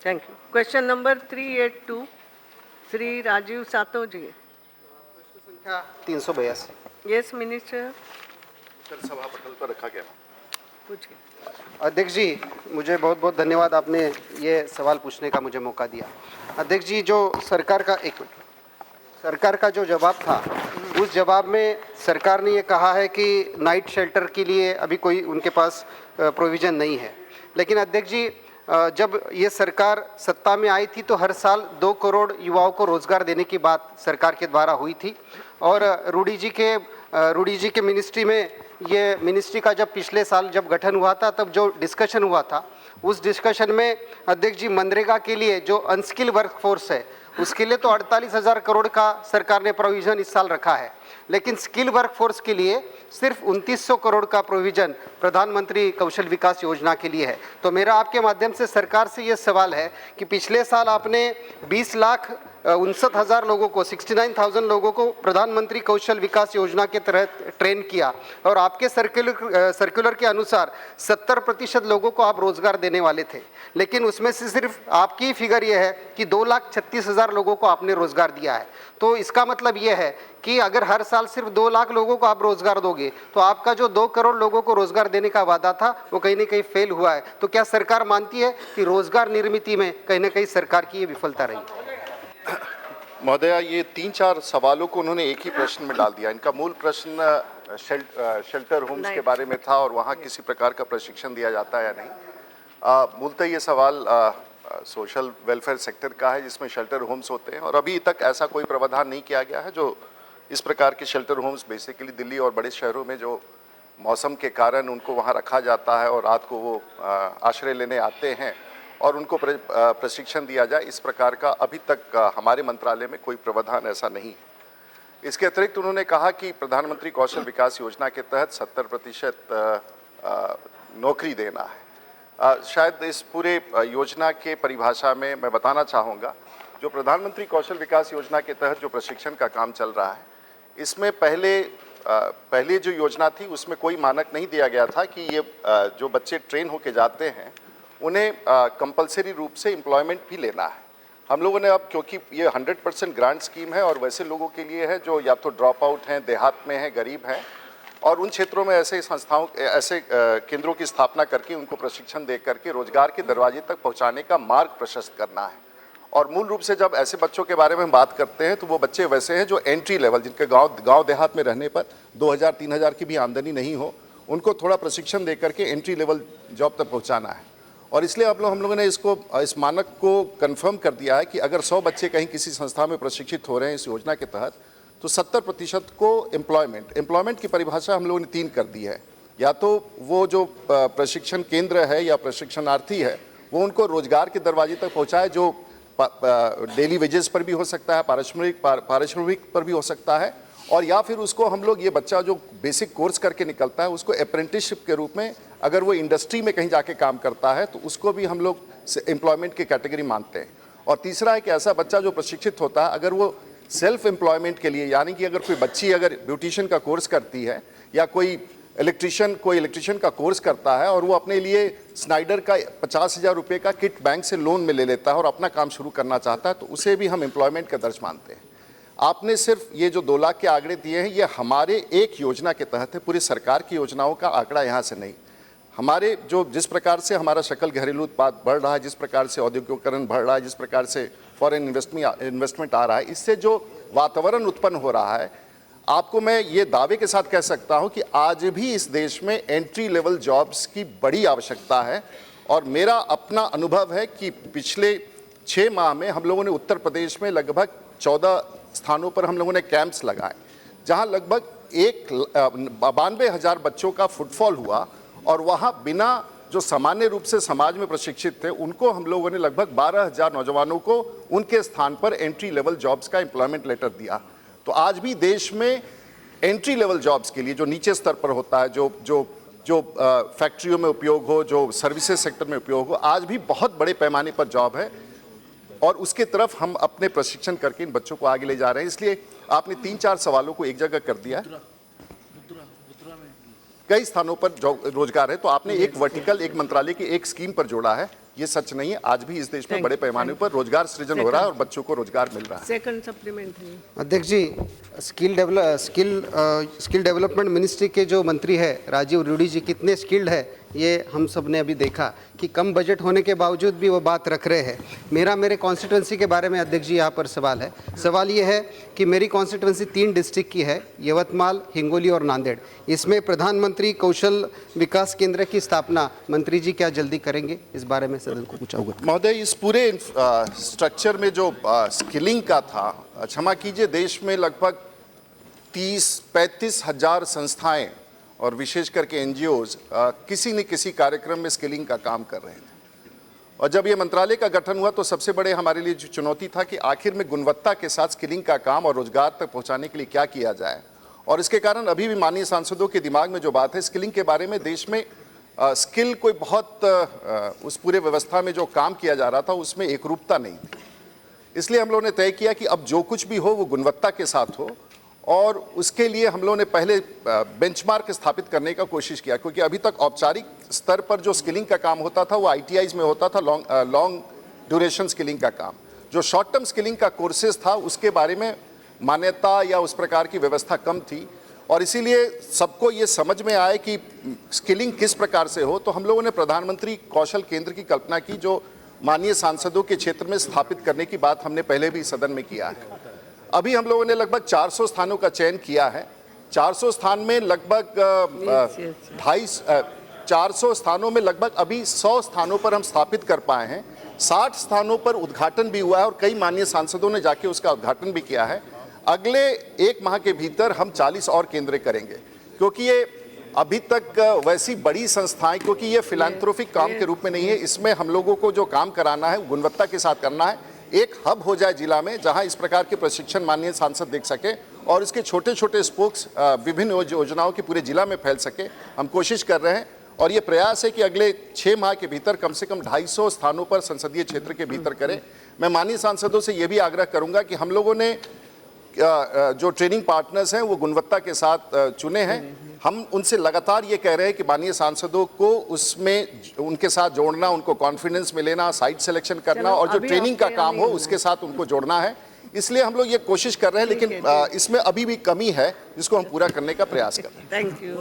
Thank you. Question number 382, Sri Rajiv Satoji. 382। Yes, Minister. Sir सभा पटल पर रखा गया। पूछिए। अध्यक्ष जी, मुझे बहुत बहुत धन्यवाद, आपने ये सवाल पूछने का मुझे मौका दिया। अध्यक्ष जी, जो सरकार का जो जवाब था, उस जवाब में सरकार ने ये कहा है कि नाइट शेल्टर के लिए अभी कोई उनके पास प्रोविज़न नहीं है। लेकिन अध्यक्ष जी, जब ये सरकार सत्ता में आई थी तो हर साल 2 करोड़ युवाओं को रोज़गार देने की बात सरकार के द्वारा हुई थी। और रूडी जी के मिनिस्ट्री में, ये मिनिस्ट्री का जब पिछले साल जब गठन हुआ था, तब जो डिस्कशन हुआ था, उस डिस्कशन में अध्यक्ष जी मनरेगा के लिए जो अनस्किल वर्क फोर्स है, उसके लिए तो 48,000 करोड़ का सरकार ने प्रोविज़न इस साल रखा है। लेकिन स्किल वर्क फोर्स के लिए सिर्फ 2900 करोड़ का प्रोविज़न प्रधानमंत्री कौशल विकास योजना के लिए है। तो मेरा आपके माध्यम से सरकार से ये सवाल है कि पिछले साल आपने 20,59,000 लोगों को, 69,000 लोगों को प्रधानमंत्री कौशल विकास योजना के तहत ट्रेन किया, और आपके सर्कुलर के अनुसार 70% लोगों को आप रोजगार देने वाले थे। लेकिन उसमें से सिर्फ आपकी फिगर ये है कि 2,36,000 लोगों को आपने रोजगार दिया है। तो इसका मतलब ये है कि अगर हर साल सिर्फ 2 लाख लोगों को आप रोजगार दोगे, तो आपका जो 2 करोड़ लोगों को रोजगार देने का वादा था, वो कहीं ना कहीं फेल हुआ है। तो क्या सरकार मानती है कि रोजगार निर्मित में कहीं ना कहीं सरकार की ये विफलता रही? महोदया, ये 3-4 सवालों को उन्होंने एक ही प्रश्न में डाल दिया। इनका मूल प्रश्न शेल्टर होम्स के बारे में था और वहाँ किसी प्रकार का प्रशिक्षण दिया जाता है या नहीं। मूलतः ये सवाल सोशल वेलफेयर सेक्टर का है, जिसमें शेल्टर होम्स होते हैं, और अभी तक ऐसा कोई प्रावधान नहीं किया गया है जो इस प्रकार के शेल्टर होम्स बेसिकली दिल्ली और बड़े शहरों में जो मौसम के कारण उनको वहाँ रखा जाता है और रात को वो आश्रय लेने आते हैं और उनको प्रशिक्षण दिया जाए, इस प्रकार का अभी तक हमारे मंत्रालय में कोई प्रावधान ऐसा नहीं है। इसके अतिरिक्त उन्होंने कहा कि प्रधानमंत्री कौशल विकास योजना के तहत 70% नौकरी देना है। शायद इस पूरे योजना के परिभाषा में मैं बताना चाहूँगा, जो प्रधानमंत्री कौशल विकास योजना के तहत जो प्रशिक्षण का काम चल रहा है, इसमें पहले जो योजना थी उसमें कोई मानक नहीं दिया गया था कि ये जो बच्चे ट्रेन होके जाते हैं उन्हें कंपलसरी रूप से एम्प्लॉयमेंट भी लेना है। हम लोगों ने अब, क्योंकि ये 100% ग्रांट स्कीम है और वैसे लोगों के लिए है जो या तो ड्रॉप आउट हैं, देहात में हैं, गरीब हैं, और उन क्षेत्रों में ऐसे केंद्रों की स्थापना करके उनको प्रशिक्षण दे करके रोजगार के दरवाजे तक पहुंचाने का मार्ग प्रशस्त करना है। और मूल रूप से जब ऐसे बच्चों के बारे में हम बात करते हैं तो वो बच्चे वैसे हैं जो एंट्री लेवल, जिनके गांव देहात में रहने पर 2,000-3,000 की भी आमदनी नहीं हो, उनको थोड़ा प्रशिक्षण दे करके एंट्री लेवल जॉब तक पहुँचाना है। और इसलिए हम लोगों ने इस मानक को कंफर्म कर दिया है कि अगर 100 बच्चे कहीं किसी संस्था में प्रशिक्षित हो रहे हैं इस योजना के तहत, तो 70% को एम्प्लॉयमेंट की परिभाषा हम लोगों ने 3 कर दी है। या तो वो जो प्रशिक्षण केंद्र है या प्रशिक्षणार्थी है वो उनको रोजगार के दरवाजे तक पहुंचाए, जो डेली वेजेस पर भी हो सकता है, पारिश्रमिक पर भी हो सकता है, और या फिर उसको हम लोग, ये बच्चा जो बेसिक कोर्स करके निकलता है उसको अप्रेंटिसशिप के रूप में, अगर वो इंडस्ट्री में कहीं जाके काम करता है तो उसको भी हम लोग एम्प्लॉयमेंट की कैटेगरी मानते हैं। और तीसरा है कि ऐसा बच्चा जो प्रशिक्षित होता है, अगर वो सेल्फ एम्प्लॉयमेंट के लिए, यानी कि अगर कोई बच्ची अगर ब्यूटिशियन का कोर्स करती है या कोई इलेक्ट्रिशियन का कोर्स करता है और वो अपने लिए स्नाइडर का 50,000 रुपये का किट बैंक से लोन में ले लेता है और अपना काम शुरू करना चाहता है, तो उसे भी हम एम्प्लॉयमेंट का दर्ज मानते हैं। आपने सिर्फ ये जो 2 लाख के आंकड़े दिए हैं, ये हमारे एक योजना के तहत है, पूरी सरकार की योजनाओं का आंकड़ा यहाँ से नहीं। हमारे जिस प्रकार से हमारा सकल घरेलू उत्पाद बढ़ रहा है, जिस प्रकार से औद्योगिकरण बढ़ रहा है, जिस प्रकार से फॉरेन इन्वेस्टमेंट आ रहा है, इससे जो वातावरण उत्पन्न हो रहा है, आपको मैं ये दावे के साथ कह सकता हूं कि आज भी इस देश में एंट्री लेवल जॉब्स की बड़ी आवश्यकता है। और मेरा अपना अनुभव है कि पिछले 6 माह में हम लोगों ने उत्तर प्रदेश में लगभग 14 स्थानों पर हम लोगों ने कैंप्स लगाए, जहां लगभग 92,000 बच्चों का फुटफॉल हुआ, और वहां बिना जो सामान्य रूप से समाज में प्रशिक्षित थे उनको हम लोगों ने लगभग 12,000 नौजवानों को उनके स्थान पर एंट्री लेवल जॉब्स का एम्प्लॉयमेंट लेटर दिया। तो आज भी देश में एंट्री लेवल जॉब्स के लिए, जो नीचे स्तर पर होता है, जो फैक्ट्रियों में उपयोग हो, जो सर्विसेज सेक्टर में उपयोग हो, आज भी बहुत बड़े पैमाने पर जॉब है, और उसके तरफ हम अपने प्रशिक्षण करके इन बच्चों को आगे ले जा रहे हैं। इसलिए आपने 3-4 सवालों को एक जगह कर दिया है। कई स्थानों पर रोजगार है, तो आपने एक वर्टिकल, एक मंत्रालय की एक स्कीम पर जोड़ा है, ये सच नहीं है। आज भी इस देश में बड़े पैमाने पर रोजगार सृजन हो रहा है और बच्चों को रोजगार मिल रहा है। Second supplementary. अध्यक्ष जी, स्किल डेवलपमेंट मिनिस्ट्री के जो मंत्री है राजीव रूडी जी कितने स्किल्ड है ये हम सब ने अभी देखा कि कम बजट होने के बावजूद भी वो बात रख रहे हैं। मेरे कॉन्स्टिट्यूंसी के बारे में अध्यक्ष जी यहाँ पर सवाल है। सवाल ये है कि मेरी कॉन्स्टिट्यूंसी 3 डिस्ट्रिक्ट की है, यवतमाल, हिंगोली और नांदेड़। इसमें प्रधानमंत्री कौशल विकास केंद्र की स्थापना मंत्री जी क्या जल्दी करेंगे, इस बारे में सदन को पूछा होगा। महोदय, इस पूरे स्ट्रक्चर में जो स्किलिंग का था, क्षमा कीजिए, देश में लगभग 30-35 हजार संस्थाएं और विशेष करके एनजीओज किसी न किसी कार्यक्रम में स्किलिंग का काम कर रहे थे। और जब ये मंत्रालय का गठन हुआ तो सबसे बड़े हमारे लिए जो चुनौती था कि आखिर में गुणवत्ता के साथ स्किलिंग का काम और रोजगार तक पहुंचाने के लिए क्या किया जाए। और इसके कारण अभी भी माननीय सांसदों के दिमाग में जो बात है स्किलिंग के बारे में, देश में स्किल कोई बहुत उस पूरे व्यवस्था में जो काम किया जा रहा था उसमें एकरूपता नहीं थी। इसलिए हम लोगों ने तय किया कि अब जो कुछ भी हो वो गुणवत्ता के साथ हो, और उसके लिए हम लोगों ने पहले बेंचमार्क स्थापित करने का कोशिश किया, क्योंकि अभी तक औपचारिक स्तर पर जो स्किलिंग का काम होता था वो आईटीआईज में होता था, लॉन्ग ड्यूरेशन स्किलिंग का काम। जो शॉर्ट टर्म स्किलिंग का कोर्सेज था उसके बारे में मान्यता या उस प्रकार की व्यवस्था कम थी, और इसीलिए सबको ये समझ में आए कि स्किलिंग किस प्रकार से हो। तो हम लोगों ने प्रधानमंत्री कौशल केंद्र की कल्पना की, जो माननीय सांसदों के क्षेत्र में स्थापित करने की बात हमने पहले भी सदन में किया है। अभी हम लोगों ने लगभग 400 स्थानों का चयन किया है। 400 स्थान में लगभग 400 स्थानों में लगभग अभी 100 स्थानों पर हम स्थापित कर पाए हैं। 60 स्थानों पर उद्घाटन भी हुआ है और कई माननीय सांसदों ने जाके उसका उद्घाटन भी किया है। अगले 1 माह के भीतर हम 40 और केंद्र करेंगे, क्योंकि ये अभी तक वैसी बड़ी संस्थाएं, क्योंकि ये फिलैंथ्रोपिक काम के रूप में नहीं है, इसमें हम लोगों को जो काम कराना है गुणवत्ता के साथ करना है। एक हब हो जाए जिला में जहां इस प्रकार के प्रशिक्षण माननीय सांसद देख सके और इसके छोटे छोटे स्पोक्स विभिन्न योजनाओं के पूरे जिला में फैल सके। हम कोशिश कर रहे हैं और ये प्रयास है कि अगले 6 माह के भीतर कम से कम 250 स्थानों पर संसदीय क्षेत्र के भीतर करें। मैं माननीय सांसदों से ये भी आग्रह करूंगा कि हम लोगों ने जो ट्रेनिंग पार्टनर्स हैं वो गुणवत्ता के साथ चुने हैं। हम उनसे लगातार ये कह रहे हैं कि माननीय सांसदों को उसमें उनके साथ जोड़ना, उनको कॉन्फिडेंस में लेना, साइट सिलेक्शन करना और जो ट्रेनिंग का काम हो उसके साथ उनको जोड़ना है। इसलिए हम लोग ये कोशिश कर रहे हैं, लेकिन इसमें अभी भी कमी है जिसको हम पूरा करने का प्रयास कर रहे हैं। Thank you.